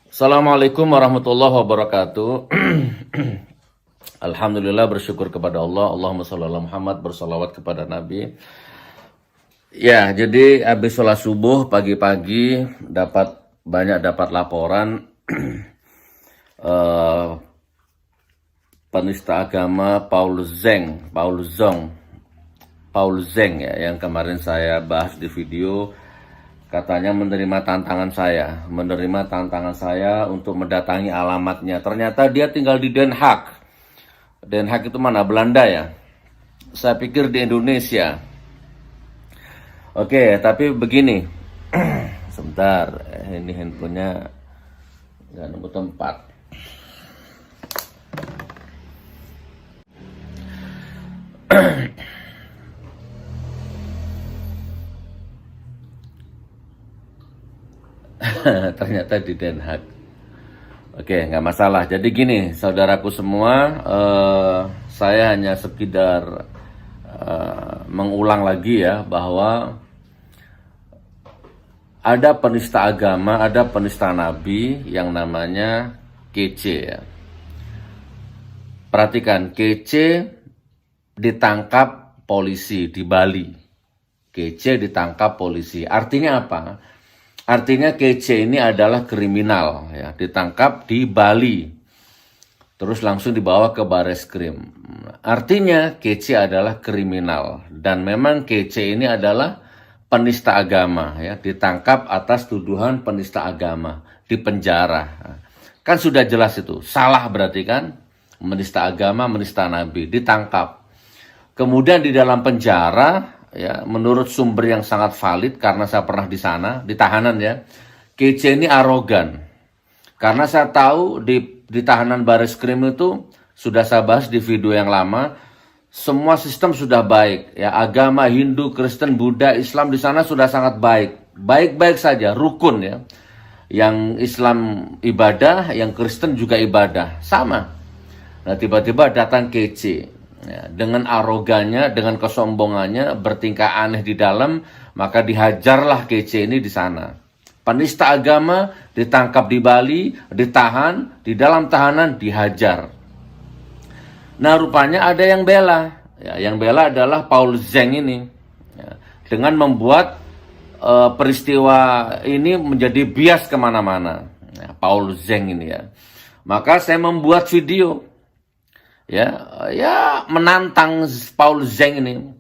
Assalamualaikum warahmatullahi wabarakatuh. Alhamdulillah, bersyukur kepada Allah. Allahumma sholli ala Muhammad, bersolawat kepada Nabi. Ya, jadi habis sholat subuh pagi-pagi dapat laporan eh, penista agama Paul Zeng ya, yang kemarin saya bahas di video. Katanya menerima tantangan saya untuk mendatangi alamatnya. Ternyata dia tinggal di Den Haag. Den Haag itu mana? Belanda ya? Saya pikir di Indonesia. Oke, tapi begini. Sebentar, ini handphonenya nggak nemu tempat. Ternyata di Den Haag. Oke, nggak masalah. Jadi gini, saudaraku semua, saya hanya sekedar mengulang lagi ya, bahwa ada penista agama, ada penista nabi yang namanya Kece ya. Perhatikan, Kece ditangkap polisi di Bali. Kece ditangkap polisi. Artinya apa? Artinya Kece ini adalah kriminal ya, ditangkap di Bali. Terus langsung dibawa ke Bareskrim. Artinya Kece adalah kriminal, dan memang Kece ini adalah penista agama ya, ditangkap atas tuduhan penista agama, di penjara. Kan sudah jelas itu, salah berarti kan? Menista agama, menista nabi, ditangkap. Kemudian di dalam penjara ya, menurut sumber yang sangat valid karena saya pernah di sana, di tahanan ya, Kece ini arogan. Karena saya tahu di tahanan Bareskrim itu, sudah saya bahas di video yang lama, semua sistem sudah baik ya, agama Hindu, Kristen, Buddha, Islam di sana sudah sangat baik. Baik-baik saja, rukun ya. Yang Islam ibadah, yang Kristen juga ibadah, sama. Nah, tiba-tiba datang Kece ya, dengan arogannya, dengan kesombongannya, bertingkah aneh di dalam, maka dihajarlah Kece ini di sana. Penista agama ditangkap di Bali, ditahan, di dalam tahanan dihajar. Nah, rupanya ada yang bela. Ya, yang bela adalah Paul Zeng ini. Ya, dengan membuat peristiwa ini menjadi bias kemana-mana. Ya, Paul Zeng ini ya. Maka saya membuat video. Ya, menantang Paul Zeng ini.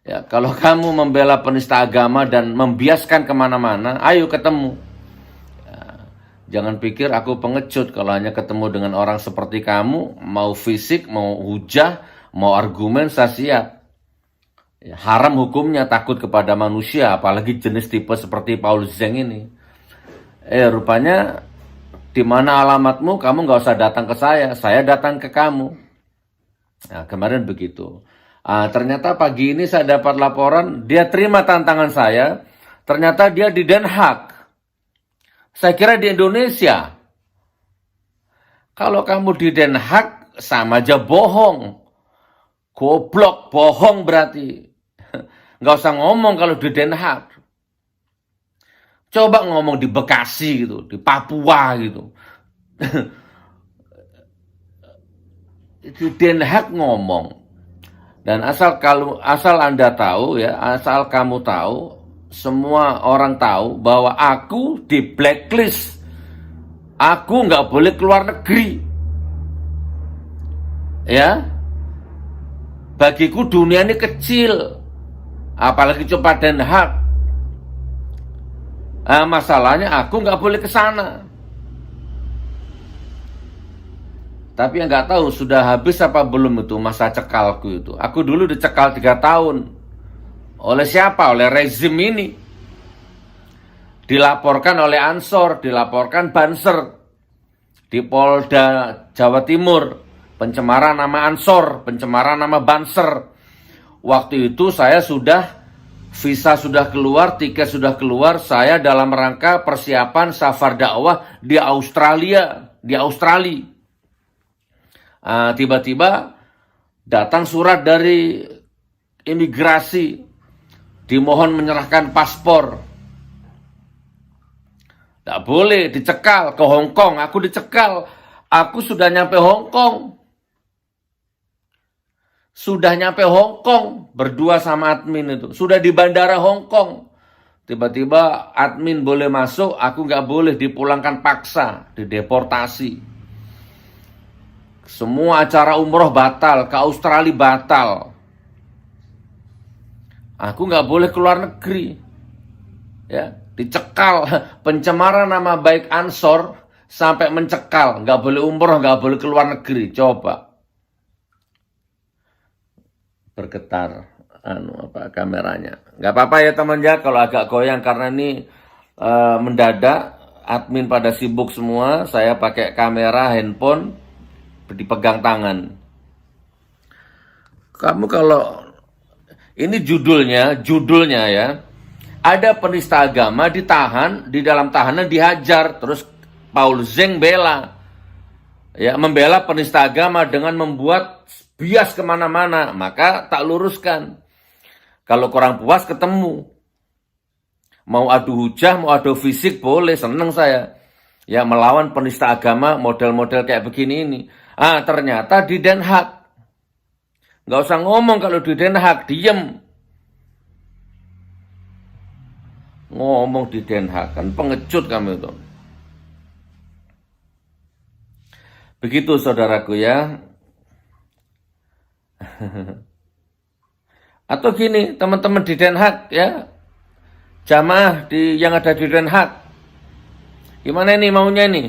Ya, kalau kamu membela penista agama dan membiaskan kemana-mana, ayo ketemu. Ya, jangan pikir aku pengecut kalau hanya ketemu dengan orang seperti kamu, mau fisik, mau hujah, mau argumen, saya siap. Ya, haram hukumnya takut kepada manusia, apalagi jenis tipe seperti Paul Zeng ini. Rupanya di mana alamatmu? Kamu nggak usah datang ke saya datang ke kamu. Nah, kemarin begitu. Ternyata pagi ini saya dapat laporan, dia terima tantangan saya. Ternyata dia di Den Haag. Saya kira di Indonesia. Kalau kamu di Den Haag, sama aja bohong. Goblok, bohong berarti. Nggak usah ngomong kalau di Den Haag. Coba ngomong di Bekasi gitu, di Papua gitu. Di Den Haag ngomong. Dan asal Anda tahu ya, asal kamu tahu, semua orang tahu bahwa aku di blacklist. Aku nggak boleh keluar negeri. Ya, bagiku dunia ini kecil, apalagi coba Den Haag. Masalahnya aku nggak boleh ke sana. Tapi yang nggak tahu sudah habis apa belum itu masa cekalku itu. Aku dulu dicekal 3 tahun. Oleh siapa? Oleh rezim ini. Dilaporkan oleh Ansor, dilaporkan Banser. Di Polda Jawa Timur. Pencemaran nama Ansor, pencemaran nama Banser. Waktu itu saya visa sudah keluar, tiket sudah keluar. Saya dalam rangka persiapan safar dakwah di Australia. Tiba-tiba datang surat dari imigrasi, dimohon menyerahkan paspor. Nggak boleh, dicekal ke Hong Kong. Aku dicekal. Aku sudah nyampe Hong Kong. Sudah nyampe Hong Kong berdua sama admin itu. Sudah di bandara Hong Kong. Tiba-tiba admin boleh masuk, aku nggak boleh, dipulangkan paksa, dideportasi. Semua acara umroh batal, ke Australia batal. Aku nggak boleh keluar negeri. Ya, dicekal, pencemaran nama baik Ansor sampai mencekal, nggak boleh umroh, nggak boleh keluar negeri. Coba bergetar kameranya. Nggak apa-apa ya teman ya kalau agak goyang karena ini mendadak, admin pada sibuk semua, saya pakai kamera handphone dipegang tangan. Kamu kalau ini judulnya ya, ada penista agama ditahan, di dalam tahanan dihajar, terus Paul Zeng bela, ya, membela penista agama dengan membuat bias kemana-mana. Maka tak luruskan. Kalau kurang puas ketemu. Mau adu hujah, mau adu fisik boleh, seneng saya. Ya, melawan penista agama model-model kayak begini ini. Ternyata di Den Haag. Nggak usah ngomong kalau di Den Haag, diem. Ngomong di Den Haag, kan pengecut kamu itu. Begitu saudaraku ya. Atau gini, teman-teman di Den Haag ya, jamaah yang ada di Den Haag, gimana ini maunya nih?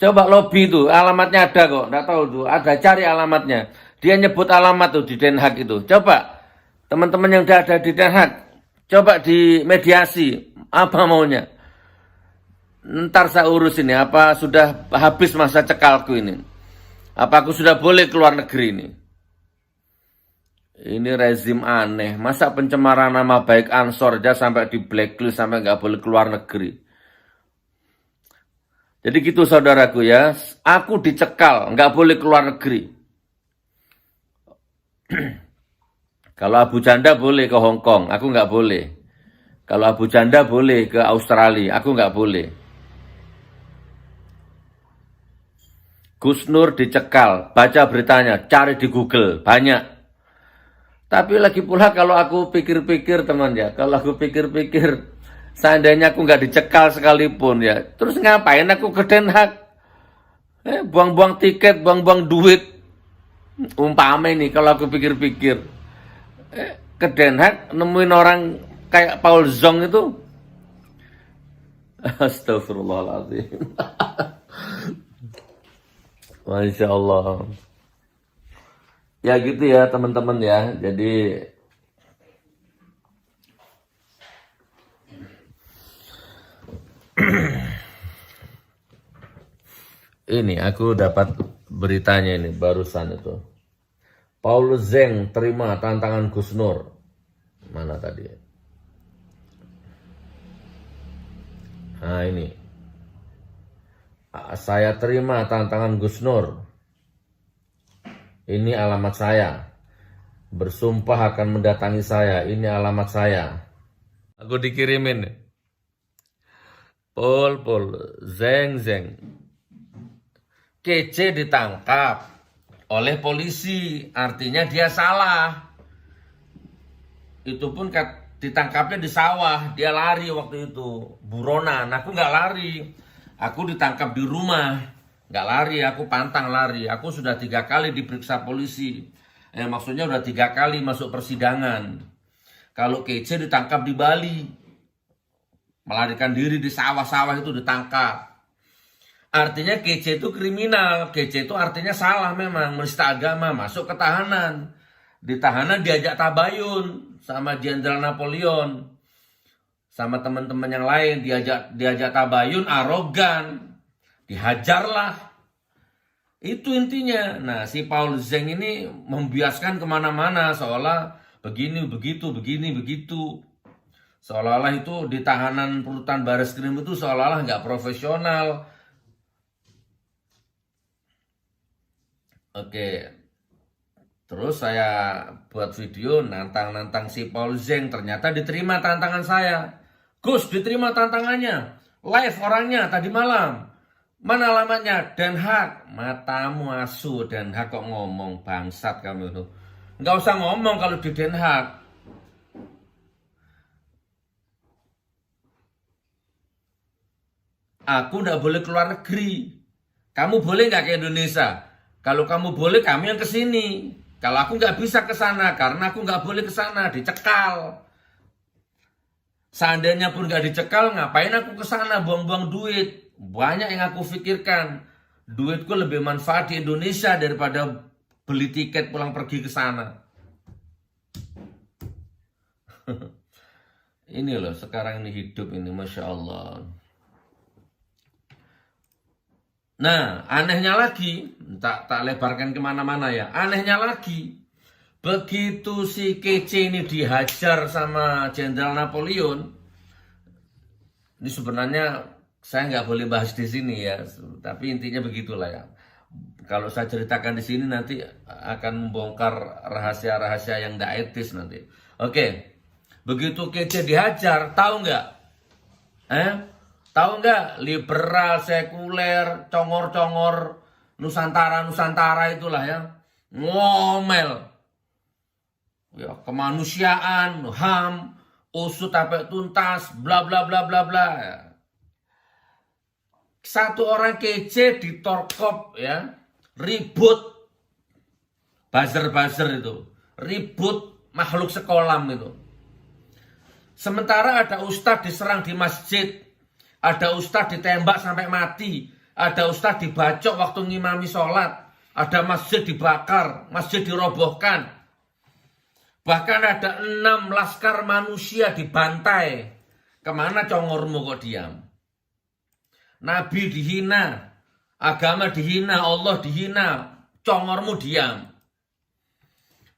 Coba lobby itu, alamatnya ada kok, nggak tahu tuh, ada, cari alamatnya. Dia nyebut alamat tuh di Den Haag itu. Coba teman-teman yang udah ada di Den Haag, coba di mediasi, apa maunya? Ntar saya urus ini, apa sudah habis masa cekalku ini? Apa aku sudah boleh keluar negeri ini? Ini rezim aneh. Masa pencemaran nama baik Ansor aja sampai di blacklist, sampai nggak boleh keluar negeri. Jadi gitu saudaraku ya. Aku dicekal, nggak boleh keluar negeri. Kalau Abu Janda boleh ke Hong Kong, aku nggak boleh. Kalau Abu Janda boleh ke Australia, aku nggak boleh. Gus Nur dicekal, baca beritanya, cari di Google, banyak. Tapi lagi pula kalau aku pikir-pikir teman ya, kalau aku pikir-pikir, seandainya aku nggak dicekal sekalipun ya, terus ngapain aku ke Den Haag? Buang-buang tiket, buang-buang duit. Umpama ini kalau aku pikir-pikir, ke Den Haag nemuin orang kayak Paul Zong itu, astagfirullahaladzim. Masya Allah. Ya gitu ya teman-teman ya. Jadi ini aku dapat beritanya ini barusan itu. Paul Zeng terima tantangan Gus Nur. Mana tadi? Nah ini. Saya terima tantangan Gus Nur. Ini alamat saya. Bersumpah akan mendatangi saya. Ini alamat saya. Aku dikirimin. Pol, Zeng. Kece ditangkap oleh polisi. Artinya dia salah. Itu pun ditangkapnya di sawah. Dia lari waktu itu. Buronan. Aku nggak lari. Aku ditangkap di rumah. Nggak lari, aku pantang lari. Aku sudah 3 kali diperiksa polisi. Maksudnya udah 3 kali masuk persidangan. Kalau Kece ditangkap di Bali, melarikan diri di sawah-sawah itu ditangkap. Artinya Kece itu kriminal. Kece itu artinya salah memang, menista agama, masuk ke tahanan. Di tahanan diajak tabayun sama Jenderal Napoleon. Sama teman-teman yang lain diajak tabayun, arogan. Dihajarlah. Itu intinya. Nah, si Paul Zeng ini membiaskan kemana-mana seolah begini, begitu, begini, begitu. Seolah-olah itu di tahanan rutan Bareskrim itu seolah-olah nggak profesional. Oke. Terus saya buat video nantang-nantang si Paul Zeng. Ternyata diterima tantangan saya. Gus, diterima tantangannya. Live orangnya tadi malam. Mana alamatnya? Den Haag. Matamu asu, Den Haag kok ngomong, bangsat kamu itu. Nggak usah ngomong kalau di Den Haag. Aku nggak boleh keluar negeri. Kamu boleh nggak ke Indonesia? Kalau kamu boleh, kami yang ke sini. Kalau aku nggak bisa ke sana, karena aku nggak boleh ke sana, dicekal. Seandainya pun nggak dicekal, ngapain aku ke sana buang-buang duit? Banyak yang aku pikirkan. Duitku lebih manfaat di Indonesia daripada beli tiket pulang pergi ke sana. Ini loh, sekarang ini hidup ini, Masya Allah. Nah, anehnya lagi, tak lebarkan kemana-mana ya. Anehnya lagi, begitu si Kece ini dihajar sama Jenderal Napoleon, ini sebenarnya saya nggak boleh bahas di sini ya, tapi intinya begitulah ya. Kalau saya ceritakan di sini nanti akan membongkar rahasia-rahasia yang tidak etis nanti. Oke, begitu Kece dihajar, tahu nggak? Tahu nggak? Liberal, sekuler, congor-congor, Nusantara itulah ya, ngomel. Ya, kemanusiaan, HAM, usut sampai tuntas, bla bla bla bla bla. Satu orang Kece ditorkop ya, ribut, buzzer itu, ribut makhluk sekolam itu. Sementara ada ustadz diserang di masjid, ada ustadz ditembak sampai mati, ada ustadz dibacok waktu ngimami sholat, ada masjid dibakar, masjid dirobohkan. Bahkan ada 6 laskar manusia dibantai. Kemana congormu kok diam? Nabi dihina, agama dihina, Allah dihina, congormu diam.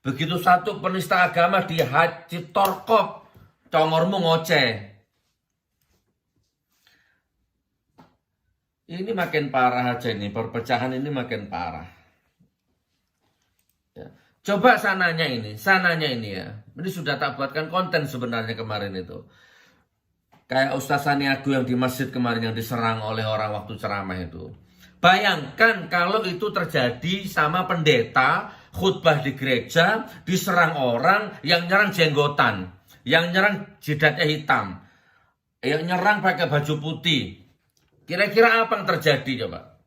Begitu satu penista agama ditorkop, congormu ngoceh. Ini makin parah aja nih, perpecahan ini makin parah. Ya. Coba sananya ini ya. Ini sudah tak buatkan konten sebenarnya kemarin itu. Kayak Ustaz Saniago yang di masjid kemarin yang diserang oleh orang waktu ceramah itu. Bayangkan kalau itu terjadi sama pendeta khutbah di gereja, diserang orang yang nyerang jenggotan, yang nyerang jidatnya hitam, yang nyerang pakai baju putih. Kira-kira apa yang terjadi coba?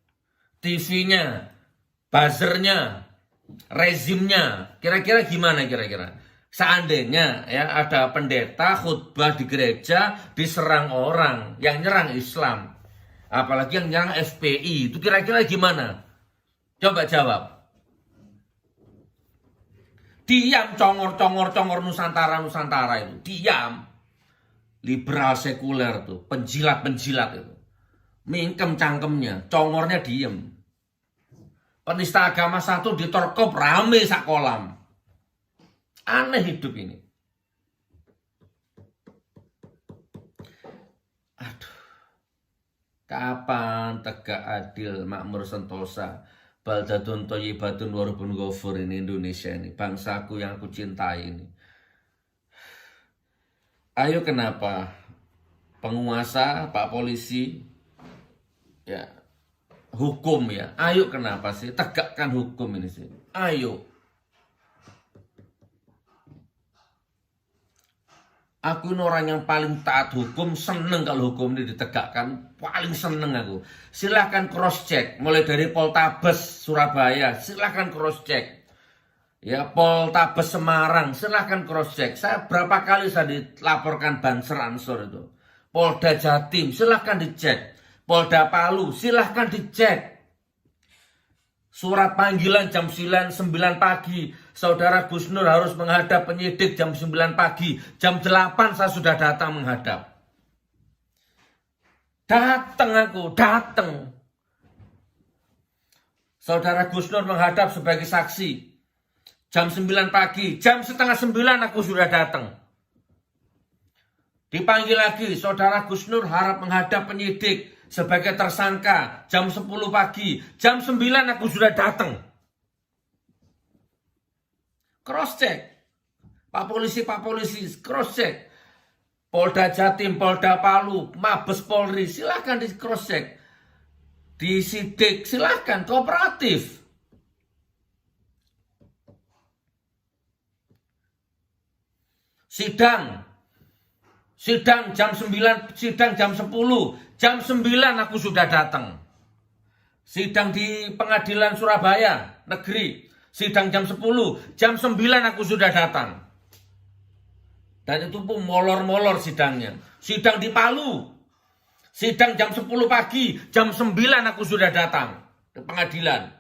TV-nya, buzzernya, rezimnya, kira-kira gimana kira-kira? Seandainya ya ada pendeta khutbah di gereja diserang orang yang nyerang Islam, apalagi yang nyerang FPI, itu kira-kira gimana? Coba jawab. Diam, congor Nusantara itu, diam. Liberal sekuler tuh, penjilat itu. Mingkem cangkemnya, congornya diem. Penista agama satu ditorkop rame sak kolam. Aneh hidup ini. Aduh. Kapan tegak adil, makmur sentosa, baldatun thayyibatun warabun ghafur ini Indonesia ini, bangsaku yang aku cintai ini. Ayo kenapa penguasa, Pak Polisi, ya hukum ya, ayo kenapa sih tegakkan hukum ini sih, ayo. Aku ini orang yang paling taat hukum, seneng kalau hukum ini ditegakkan, paling seneng aku. Silahkan cross check, mulai dari Poltabes Surabaya, silahkan cross check. Ya, Poltabes Semarang, silahkan cross check. Saya berapa kali saya dilaporkan Banser Ansor itu. Polda Jatim, silahkan dicek. Polda Palu, silahkan dicek. Surat panggilan jam 9 pagi. Saudara Gus Nur harus menghadap penyidik jam 9 pagi. Jam 8 saya sudah datang menghadap. Datang. Saudara Gus Nur menghadap sebagai saksi. Jam 9 pagi. Jam setengah 9 aku sudah datang. Dipanggil lagi, saudara Gus Nur harap menghadap penyidik sebagai tersangka jam 10 pagi. Jam 9 aku sudah datang. Cross check. Pak polisi, cross check. Polda Jatim, Polda Palu, Mabes Polri, silahkan di cross check, disidik, silahkan, kooperatif. Sidang jam 9, sidang jam 10, jam 9 aku sudah datang. Sidang di pengadilan Surabaya, negeri, sidang jam 10, jam 9 aku sudah datang. Dan itu pun molor-molor sidangnya. Sidang di Palu, sidang jam 10 pagi, jam 9 aku sudah datang ke pengadilan.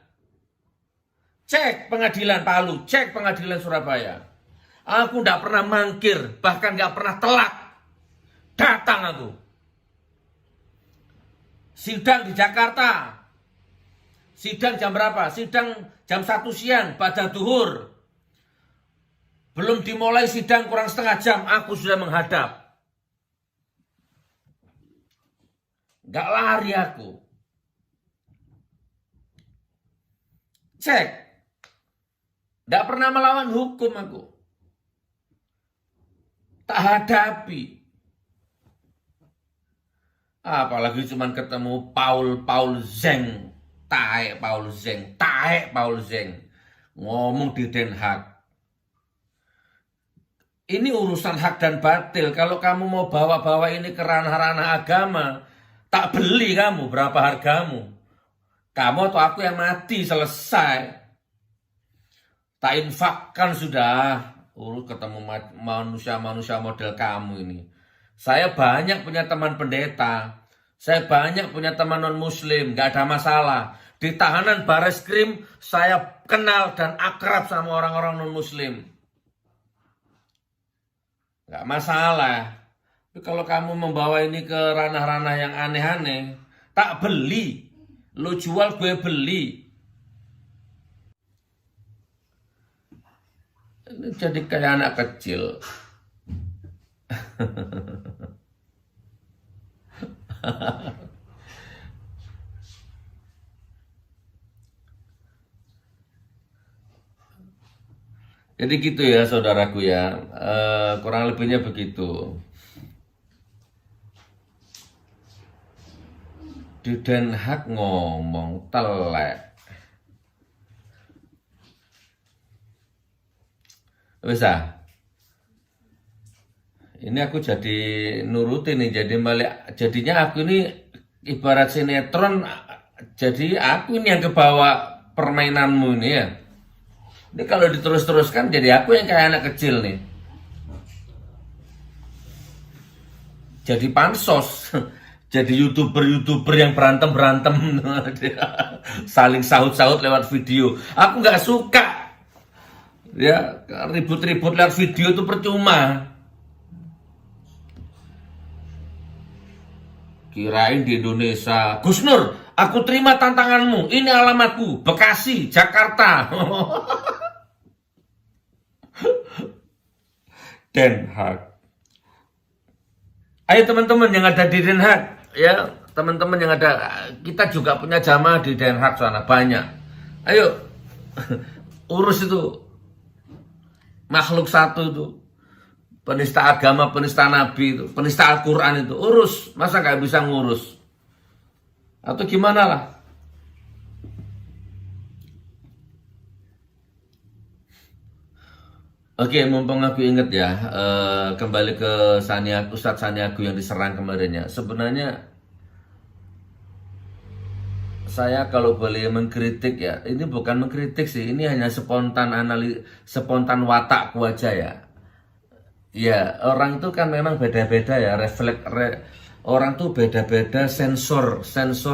Cek pengadilan Palu, cek pengadilan Surabaya. Aku tidak pernah mangkir, bahkan tidak pernah telat. Datang aku. Sidang di Jakarta. Sidang jam berapa? Sidang jam 1 siang, pada duhur. Belum dimulai sidang kurang setengah jam, aku sudah menghadap. Gak lari aku. Cek. Gak pernah melawan hukum aku. Tak hadapi. Apalagi cuman ketemu Paul Zeng. Taek Paul Zeng. Ngomong di Den Haag. Ini urusan hak dan batil. Kalau kamu mau bawa-bawa ini ke ranah-ranah agama, tak beli kamu, berapa hargamu. Kamu atau aku yang mati, selesai. Tak infakkan sudah. Urus ketemu manusia-manusia model kamu ini. Saya banyak punya teman pendeta. Saya banyak punya teman non-muslim, gak ada masalah. Di tahanan Bareskrim, saya kenal dan akrab sama orang-orang non-muslim. Gak masalah. Tapi kalau kamu membawa ini ke ranah-ranah yang aneh-aneh, tak beli. Lu jual, gue beli. Ini jadi kayak anak kecil. Jadi gitu ya saudaraku ya, kurang lebihnya begitu. Di Den Haag ngomong telek. Bisa. Ini aku jadi nurutin nih, jadinya aku ini ibarat sinetron, jadi aku ini yang kebawa permainanmu ini ya. Ini kalau diterus-teruskan jadi aku yang kayak anak kecil nih. Jadi pansos. Jadi YouTuber yang berantem-berantem. Saling sahut-sahut lewat video. Aku gak suka. Ya, ribut-ribut lewat video itu percuma. Kirain di Indonesia. Gus Nur, aku terima tantanganmu. Ini alamatku. Bekasi, Jakarta. Den Haag. Ayo teman-teman yang ada di Den Haag, ya teman-teman yang ada, kita juga punya jamaah di Den Haag sana banyak. Ayo urus itu makhluk satu itu, penista agama, penista nabi itu, penista Al-Quran itu, urus. Masa gak bisa ngurus? Atau gimana lah? Oke, mumpung aku inget ya, kembali ke Ustadz Saniago yang diserang kemarin ya. Sebenarnya saya kalau boleh mengkritik ya, ini bukan mengkritik sih, ini hanya spontan watakku aja ya. Ya, orang itu kan memang beda-beda ya, orang tuh beda-beda, sensor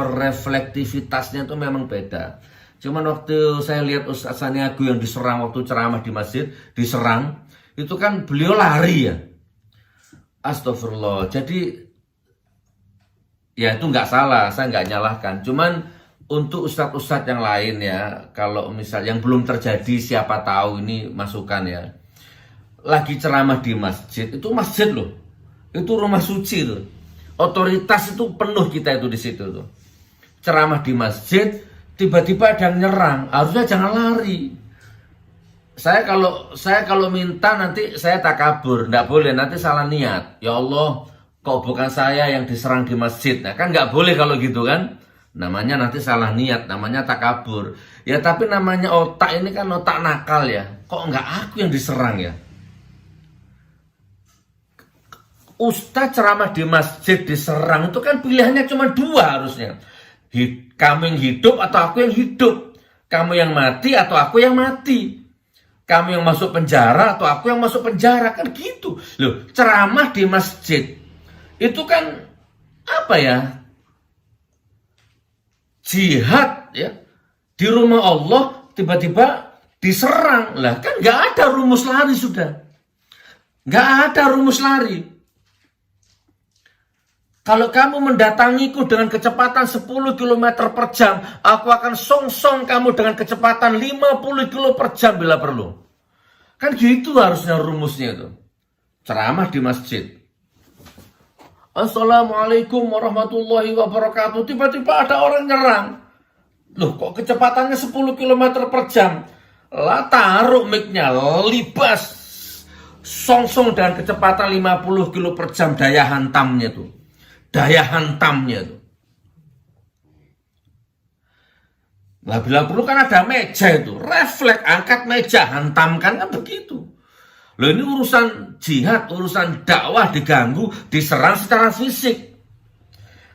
reflektivitasnya tuh memang beda. Cuman waktu saya lihat Ustadz Saniago yang diserang waktu ceramah di masjid, diserang, itu kan beliau lari ya. Astagfirullah. Jadi ya itu nggak salah, saya nggak nyalahkan. Cuman untuk ustadz-ustadz yang lain ya, kalau misal yang belum terjadi, siapa tahu ini masukan ya. Lagi ceramah di masjid, itu masjid loh, itu rumah suci loh. Otoritas itu penuh kita itu di situ tuh. Ceramah di masjid, tiba-tiba ada yang nyerang, harusnya jangan lari. saya kalau minta nanti saya takabur, nggak boleh, nanti salah niat. Ya Allah, kok bukan saya yang diserang di masjid? Nah, kan nggak boleh kalau gitu kan? Namanya nanti salah niat, namanya takabur. Ya tapi namanya otak ini kan otak nakal ya. Kok nggak aku yang diserang ya? Ustadz ceramah di masjid diserang itu kan pilihannya cuma dua harusnya. Kamu yang hidup atau aku yang hidup. Kamu yang mati atau aku yang mati. Kamu yang masuk penjara atau aku yang masuk penjara, kan gitu. Loh, ceramah di masjid itu kan apa ya? Jihad ya. Di rumah Allah tiba-tiba diserang. Lah kan nggak ada rumus lari sudah. Nggak ada rumus lari. Kalau kamu mendatangiku dengan kecepatan 10 km per jam, aku akan song-song kamu dengan kecepatan 50 km per jam bila perlu. Kan gitu harusnya rumusnya itu. Ceramah di masjid. Assalamualaikum warahmatullahi wabarakatuh. Tiba-tiba ada orang nyerang. Loh, kok kecepatannya 10 km per jam? Lah taruh mic-nya, libas. Song-song dengan kecepatan 50 km per jam, daya hantamnya tuh. Daya hantamnya tuh. Nah, bila perlu kan ada meja itu, refleks, angkat meja, hantamkan, kan begitu. Loh, ini urusan jihad, urusan dakwah diganggu, diserang secara fisik.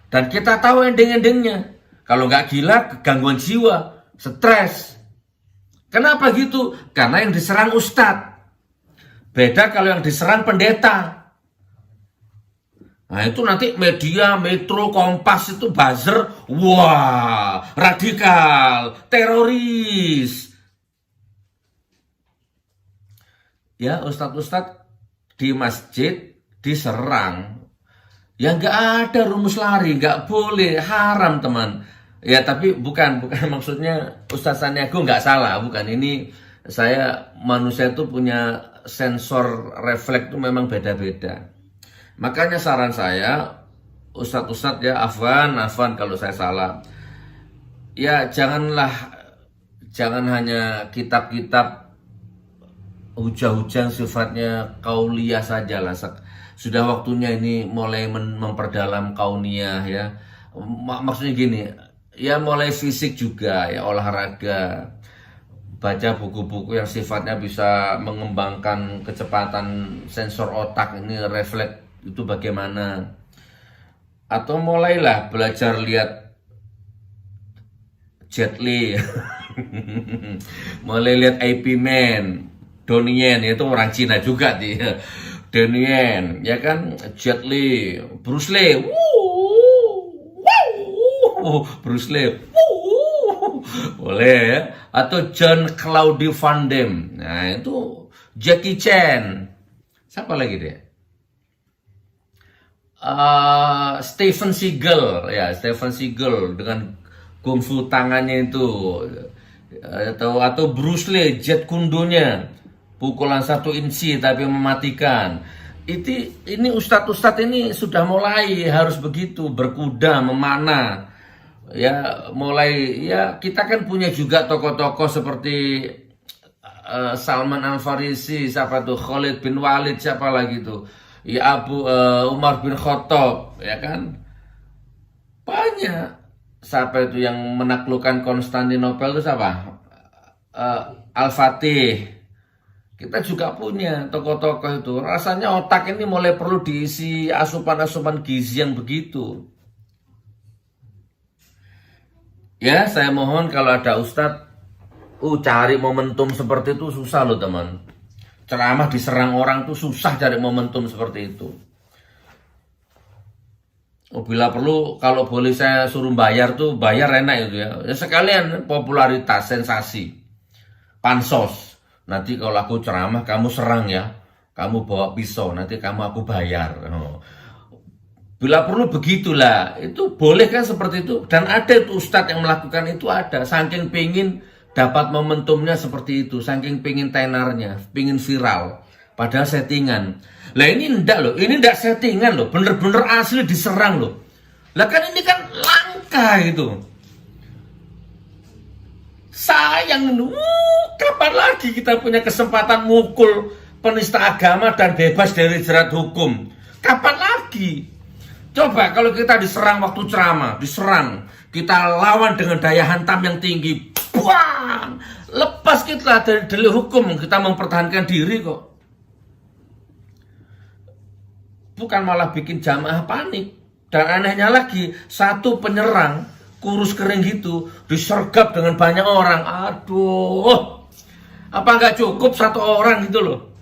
Dan kita tahu ending-endingnya. Kalau nggak gila, gangguan jiwa, stres. Kenapa gitu? Karena yang diserang ustadz. Beda kalau yang diserang pendeta. Nah itu nanti media, Metro, Kompas itu buzzer, wah radikal, teroris. Ya ustadz-ustadz di masjid diserang. Ya nggak ada rumus lari, nggak boleh, haram teman. Ya tapi bukan maksudnya Ustadz Sanyago nggak salah, bukan. Ini saya manusia itu punya sensor refleks itu memang beda-beda. Makanya saran saya, Ustadz ya, afwan kalau saya salah. Ya jangan hanya kitab-kitab hujan-hujan sifatnya kauliyah saja lah. Sudah waktunya ini mulai memperdalam kauniyah ya. Maksudnya gini, ya mulai fisik juga ya, olahraga. Baca buku-buku yang sifatnya bisa mengembangkan kecepatan sensor otak ini, refleks itu bagaimana. Atau mulailah belajar lihat Jet Li. Mulai lihat IP Man, Donnie Yen, itu orang Cina juga dia. Donnie Yen, ya kan, Jet Li, Bruce Lee. Bruce Lee. Boleh ya. Atau John Claude Van Damme. Nah, itu Jackie Chan. Siapa lagi dia? Steven Seagal ya, Steven Seagal dengan kungfu tangannya itu, atau Bruce Lee, jet kundonya, pukulan 1 inci tapi mematikan. Ini ustadz ini sudah mulai harus begitu, berkuda, memanah. Ya mulai, ya kita kan punya juga tokoh-tokoh seperti Salman Al Farisi, siapa tuh, Khalid bin Walid, siapa lagi tuh, ya Umar bin Khattab, ya kan, banyak. Siapa itu yang menaklukkan Konstantinopel itu siapa? Al-Fatih. Kita juga punya tokoh-tokoh itu. Rasanya otak ini mulai perlu diisi asupan-asupan gizi yang begitu. Ya, saya mohon kalau ada ustadz, cari momentum seperti itu susah loh teman. Ceramah diserang orang tuh susah cari momentum seperti itu. Bila perlu, kalau boleh saya suruh bayar tuh, bayar enak itu ya. Ya sekalian popularitas, sensasi, pansos. Nanti kalau aku ceramah, kamu serang ya. Kamu bawa pisau, nanti aku bayar. Bila perlu begitulah, itu boleh kan seperti itu. Dan ada itu ustadz yang melakukan itu, ada. Saking pingin dapat momentumnya seperti itu, saking pingin tenarnya, pingin viral. Padahal settingan. Lah ini enggak loh, ini enggak settingan loh, bener-bener asli diserang loh. Lah kan ini kan langka gitu. Sayang, kapan lagi kita punya kesempatan mukul penista agama dan bebas dari jerat hukum? Kapan lagi? Coba kalau kita diserang waktu ceramah, diserang, kita lawan dengan daya hantam yang tinggi, buang, lepas kita dari delik hukum, kita mempertahankan diri kok. Bukan malah bikin jamaah panik. Dan anehnya lagi, satu penyerang kurus kering gitu disergap dengan banyak orang. Aduh, apa nggak cukup satu orang gitu loh?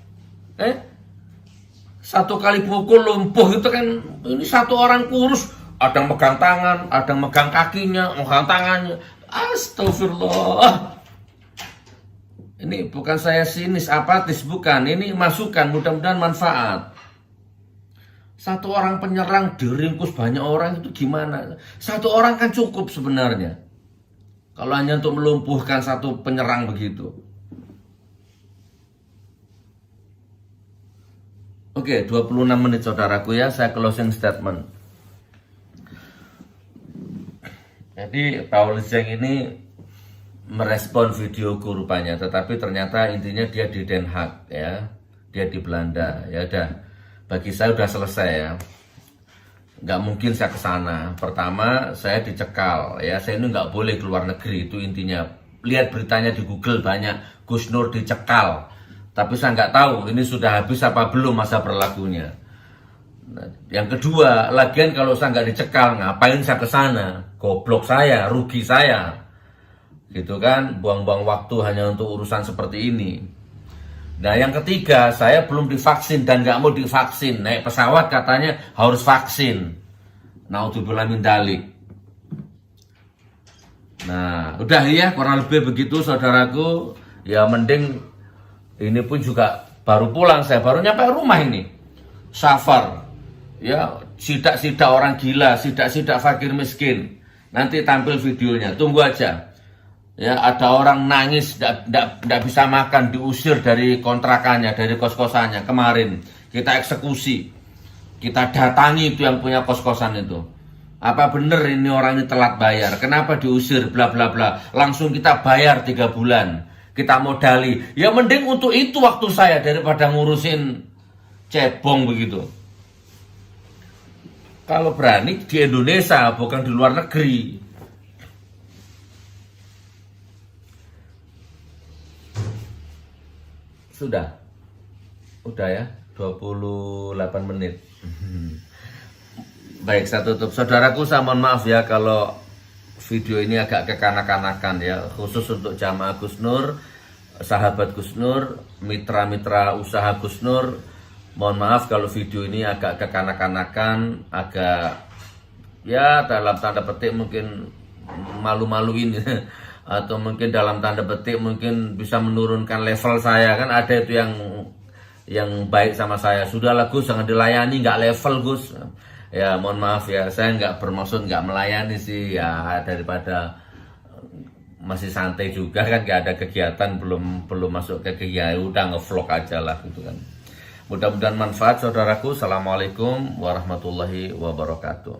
Satu kali pukul lumpuh itu kan, ini satu orang kurus, ada yang megang tangan, ada yang megang kakinya, megang tangannya. Astagfirullah. Ini bukan saya sinis, apatis, bukan. Ini masukan, mudah-mudahan manfaat. Satu orang penyerang diringkus banyak orang itu gimana? Satu orang kan cukup sebenarnya. Kalau hanya untuk melumpuhkan satu penyerang begitu. Oke, 26 menit saudaraku ya, saya closing statement. Jadi Paul Zeng ini merespon videoku rupanya, tetapi ternyata intinya dia di Den Haag ya. Dia di Belanda. Ya udah. Bagi saya udah selesai ya, nggak mungkin saya ke sana. Pertama, saya dicekal ya, saya ini nggak boleh keluar negeri, itu intinya. Lihat beritanya di Google banyak, Gus Nur dicekal. Tapi saya nggak tahu ini sudah habis apa belum masa berlakunya. Nah, yang kedua, lagian kalau saya nggak dicekal, ngapain saya ke sana? Goblok saya, rugi saya, gitu kan? Buang-buang waktu hanya untuk urusan seperti ini. Nah yang ketiga, saya belum divaksin dan nggak mau divaksin. Naik pesawat katanya harus vaksin. Naudzubillah min dzalik. Nah udah ya, kurang lebih begitu saudaraku. Ya mending, ini pun juga baru pulang, saya baru nyampe rumah ini. Safar. Ya, sidak-sidak orang gila, sidak-sidak fakir miskin. Nanti tampil videonya, tunggu aja. Ya, ada orang nangis, tidak bisa makan, diusir dari kontrakannya, dari kos-kosannya. Kemarin kita eksekusi, kita datangi itu yang punya kos-kosan itu. Apa bener ini orang ini telat bayar? Kenapa diusir? Bla bla bla. Langsung kita bayar 3 bulan. Kita modali. Ya mending untuk itu waktu saya daripada ngurusin cebong begitu. Kalau berani di Indonesia, bukan di luar negeri. Sudah ya 28 menit. Baik, saya tutup. Saudaraku, saya mohon maaf ya kalau video ini agak kekanak-kanakan ya, khusus untuk jamaah Gus Nur, sahabat Gus Nur, mitra-mitra usaha Gus Nur. Mohon maaf kalau video ini agak kekanak-kanakan, agak ya dalam tanda petik mungkin malu-maluin atau mungkin dalam tanda petik mungkin bisa menurunkan level saya. Kan ada itu yang baik sama saya, sudahlah Gus jangan dilayani, nggak level Gus. Ya mohon maaf ya, saya nggak bermaksud nggak melayani sih ya, daripada masih santai juga kan, nggak ada kegiatan, belum masuk ke kegiatan, udah ngevlog aja lah gitu kan. Mudah-mudahan manfaat saudaraku. Assalamualaikum warahmatullahi wabarakatuh.